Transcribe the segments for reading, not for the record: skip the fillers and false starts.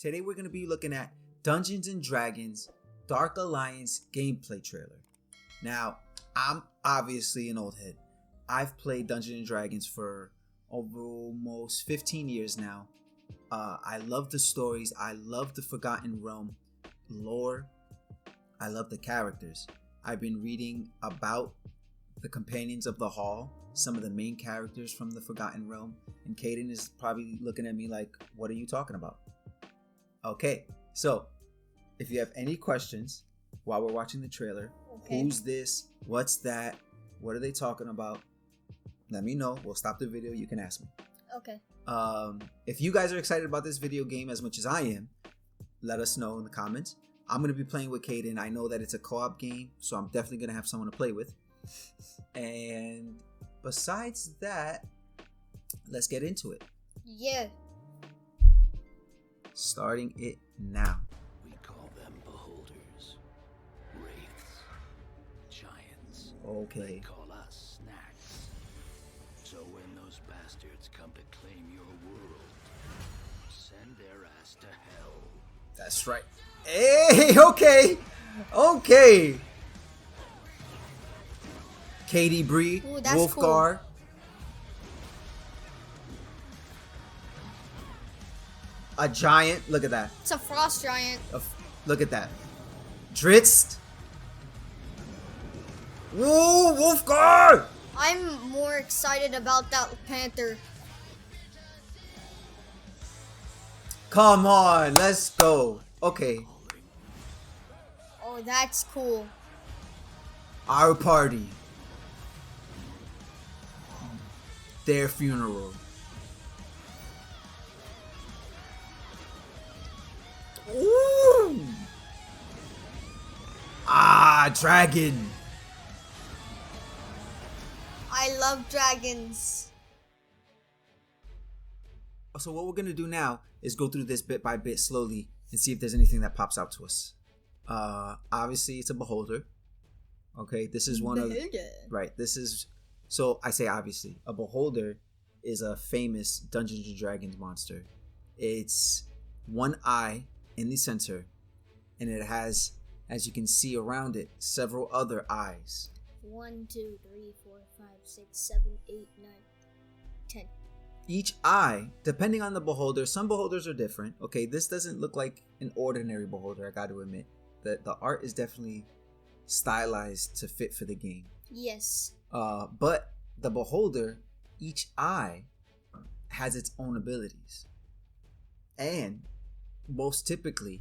Today we're going to be looking at Dungeons and Dragons Dark Alliance gameplay trailer. Now, I'm obviously an old head. I've played Dungeons and Dragons for over almost 15 years now. I love the stories. I love the Forgotten Realm lore. I love the characters. I've been reading about the Companions of the Hall, some of the main characters from the Forgotten Realm, and Cayden is probably looking at me like, what are you talking about? Okay, so if you have any questions while we're watching the trailer, Who's this? What's that? What are they talking about? Let me know. We'll stop the video. You can ask me. Okay. If you guys are excited about this video game as much as I am, let us know in the comments. I'm going to be playing with Cayden. I know that it's a co-op game, so I'm definitely going to have someone to play with. And besides that, let's get into it. Yeah. Starting it now. We call them beholders, wraiths, giants. Okay. They call us snacks. So when those bastards come to claim your world, send their ass to hell. That's right. Hey, okay. Cattie-brie, Wolfgar. Cool. A giant. Look at that. It's a frost giant. Look at that. Dritz. Woo, Wolfgar! I'm more excited about that panther. Come on, let's go. Okay. Oh, that's cool. Our party. Their funeral. Ooh. Dragon. I love dragons. So what we're going to do now is go through this bit by bit slowly and see if there's anything that pops out to us. Obviously, it's a beholder. Okay, this is one of... Right, this is... So, I say obviously. A beholder is a famous Dungeons and Dragons monster. It's one eye in the center, and it has, as you can see around it, several other eyes. 1, 2, 3, 4, 5, 6, 7, 8, 9, 10. Each eye, depending on the beholder, some beholders are different. Okay, this doesn't look like an ordinary beholder, I got to admit. The art is definitely stylized to fit for the game. Yes. But the beholder, each eye has its own abilities. And most typically,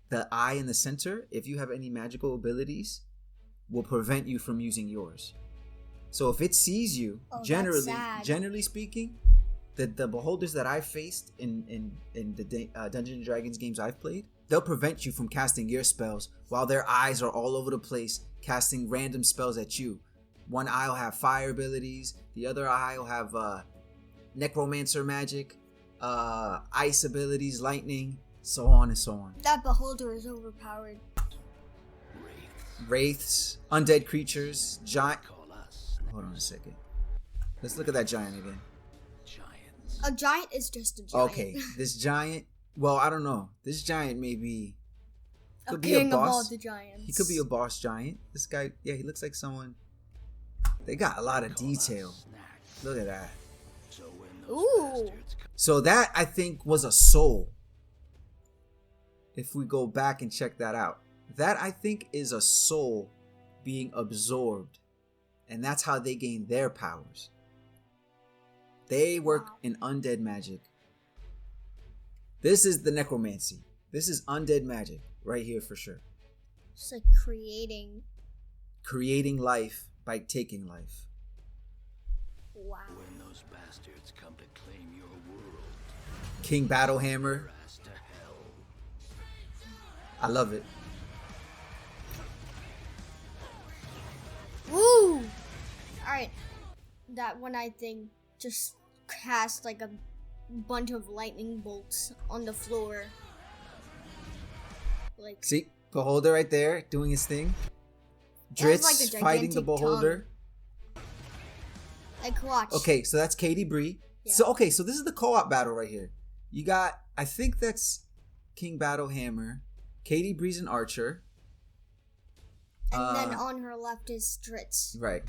the eye in the center, if you have any magical abilities, will prevent you from using yours. So if it sees you, generally speaking, the beholders that I've faced in the Dungeons and Dragons games I've played, they'll prevent you from casting your spells while their eyes are all over the place casting random spells at you. One eye will have fire abilities, the other eye will have necromancer magic, ice abilities, lightning, so on and so on. That beholder is overpowered. Wraiths, undead creatures, giant... Hold on a second. Let's look at that giant again. Giants. A giant is just a giant. Okay, this giant... Well, I don't know. This giant may be... Could be a boss. Of all the giants. He could be a boss giant. This guy, yeah, he looks like someone... They got a lot of detail. Look at that. Ooh. So that, I think, was a soul. If we go back and check that out. That, I think, is a soul being absorbed. And that's how they gain their powers. They work in undead magic. This is the necromancy. This is undead magic right here for sure. It's like creating life by taking life. Wow. When those bastards come to claim your world, King Battlehammer. I love it. Woo! Alright. That one, I think, just cast like a bunch of lightning bolts on the floor. Like, see? Beholder right there doing his thing. Dritz like fighting the beholder. Like, watch. Okay, so that's Cattie-brie. Yeah. So this is the co-op battle right here. You got, I think that's King Battlehammer. Cattie-brie's an archer. And then on her left is Dritz. Right.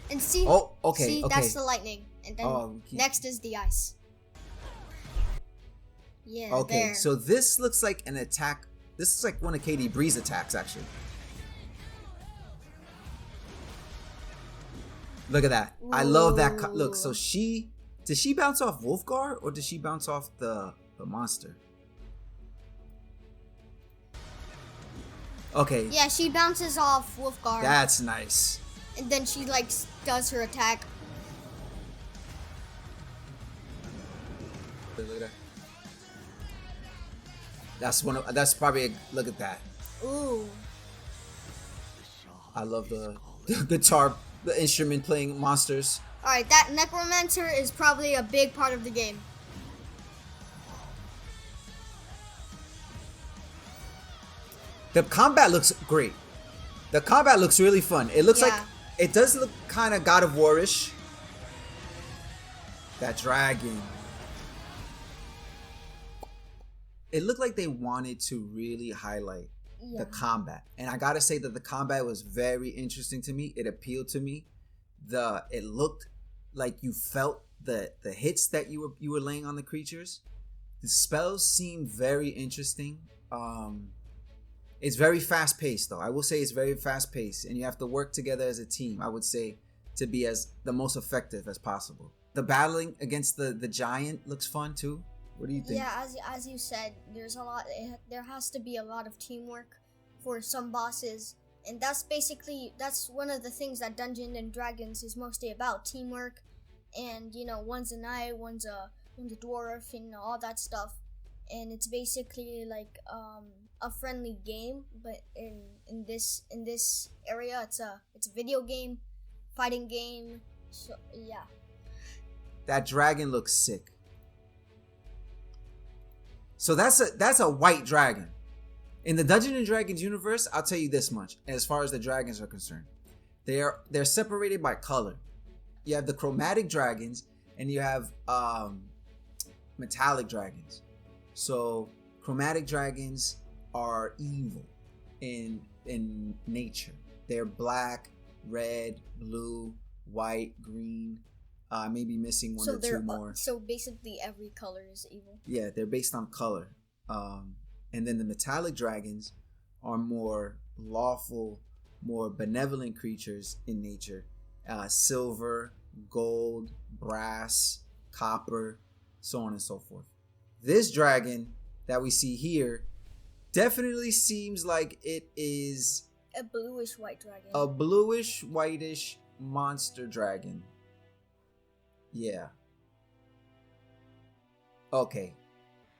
And see, okay. That's the lightning. And then next is the ice. Yeah, okay, there. so this looks like an attack. This is like one of Cattie-brie's attacks, actually. Look at that. Ooh. I love that. Look, so did she bounce off Wolfgar or did she bounce off the monster? Okay. Yeah, she bounces off Wolfgar. That's nice. And then she like does her attack. Look at that. That's probably look at that. Ooh. I love the guitar, the instrument playing monsters. Alright, that Necromancer is probably a big part of the game. The combat looks great. The combat looks really fun. It looks like Yeah. it does look kind of God of War-ish. That dragon. It looked like they wanted to really highlight the combat. And I gotta say that the combat was very interesting to me. It appealed to me. It looked like you felt the hits that you were laying on the creatures. The spells seemed very interesting. It's very fast paced though. I will say it's very fast paced and you have to work together as a team, I would say, to be as the most effective as possible. The battling against the giant looks fun too. What do you think? Yeah, as you said, there's a lot. There has to be a lot of teamwork for some bosses, and that's one of the things that Dungeons and Dragons is mostly about: teamwork, and one's a knight, one's a dwarf, and all that stuff. And it's basically like a friendly game, but in this area, it's a video game, fighting game. So yeah. That dragon looks sick. So that's a white dragon. In the Dungeons and Dragons universe, I'll tell you this much, as far as the dragons are concerned. They're separated by color. You have the chromatic dragons and you have metallic dragons. So chromatic dragons are evil in nature. They're black, red, blue, white, green. Maybe missing one or two more. So basically every color is evil. Yeah, they're based on color. And then the metallic dragons are more lawful, more benevolent creatures in nature. Silver, gold, brass, copper, so on and so forth. This dragon that we see here definitely seems like it is a bluish white dragon. A bluish whitish monster dragon. Yeah. Okay.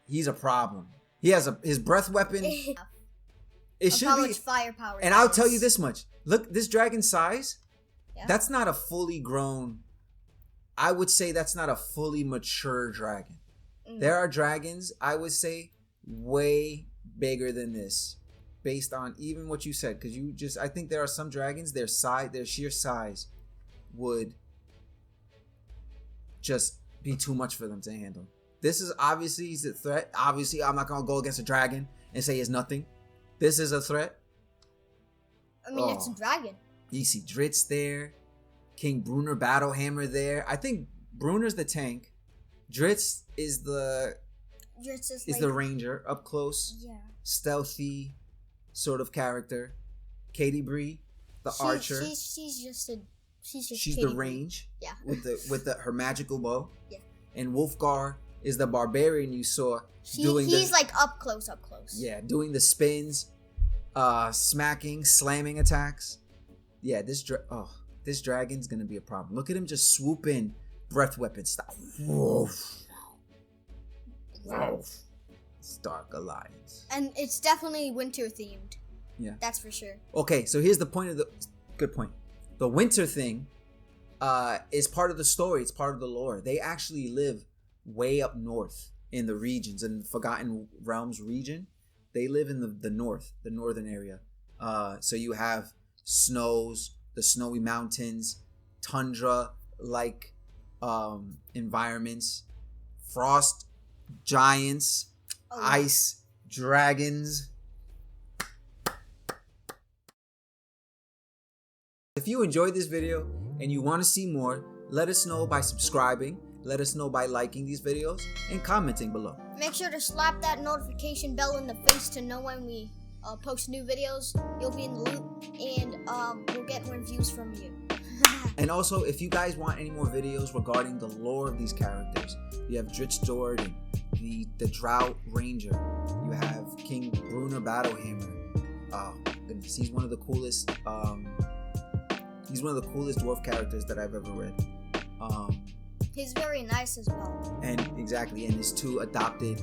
He's a problem. He has his breath weapon. It should how be much firepower. And I'll tell you this much. Look, this dragon's size. Yeah. That's not a fully grown. I would say that's not a fully mature dragon. There are dragons, I would say, way bigger than this, based on even what you said. Because I think there are some dragons, their sheer size would just be too much for them to handle. This is obviously he's a threat. Obviously, I'm not gonna go against a dragon and say it's nothing. This is a threat. I mean, it's a dragon. You see Dritz there, King Brunner Battlehammer there. I think Brunner's the tank. Dritz is the ranger up close. Yeah. Stealthy sort of character. Cattie-brie, the archer. She's the range. Yeah. With her magical bow. Yeah. And Wolfgar is the barbarian you saw he's like up close. Yeah, doing the spins, smacking, slamming attacks. Yeah, this dragon's gonna be a problem. Look at him just swoop in, breath weapon style. Woof. Stark Alliance. And it's definitely winter themed. Yeah. That's for sure. Okay, so here's the point good point. The winter thing is part of the story. It's part of the lore. They actually live way up north in the regions, in the Forgotten Realms region. They live in the north, the northern area. So you have snows, the snowy mountains, tundra-like environments, frost giants, Ice Dragons. If you enjoyed this video and you want to see more, let us know by subscribing, let us know by liking these videos, and commenting below. Make sure to slap that notification bell in the face to know when we post new videos. You'll be in the loop, and we'll get more views from you. And also, if you guys want any more videos regarding the lore of these characters, you have Dritz Jordan, the Drought Ranger, you have King Bruner Battlehammer. Oh goodness, he's one of the coolest. He's one of the coolest dwarf characters that I've ever read. He's very nice as well. And exactly, and his two adopted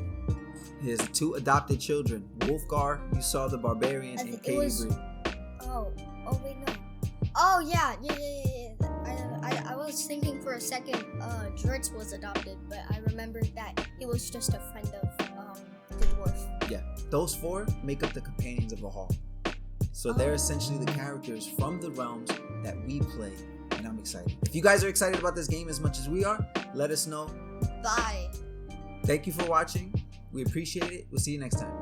children, Wolfgar. You saw the barbarian, and cattie-brie. Oh wait, no. Oh yeah. I was thinking for a second, Dritz was adopted, but I remembered that he was just a friend of the dwarf. Yeah, those four make up the companions of the hall. So they're essentially the characters from the realms that we play, and I'm excited. If you guys are excited about this game as much as we are, let us know. Bye. Thank you for watching. We appreciate it. We'll see you next time.